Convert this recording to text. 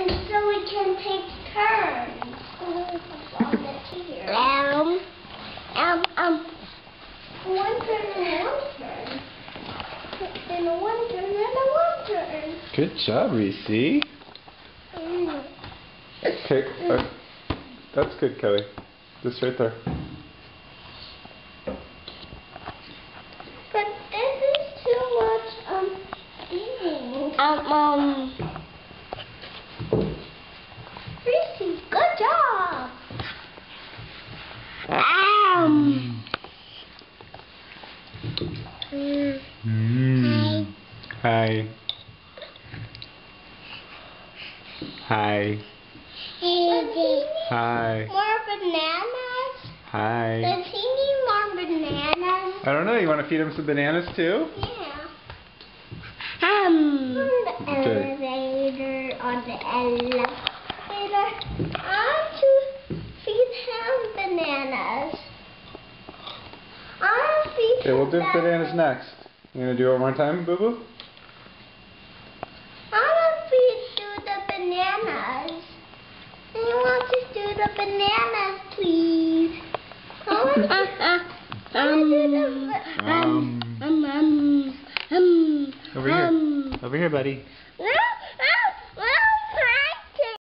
And so we can take turns. On the tier. One turn and one turn. And a one turn and a one turn. Good job, Reese. Okay, that's good, Kelly. Just right there. But this is too much eating. Reese, good job. Hi. Hi. Hi. More bananas? Hi. Does he need more bananas? I don't know. You want to feed him some bananas too? Yeah. Okay. On the elevator. I want to feed him bananas. I want to feed Okay, we'll do bananas next. You gonna do it one more time, Boo Boo? I want to do the bananas. I want to do the bananas, please. I want to do the Over here. Over here, buddy.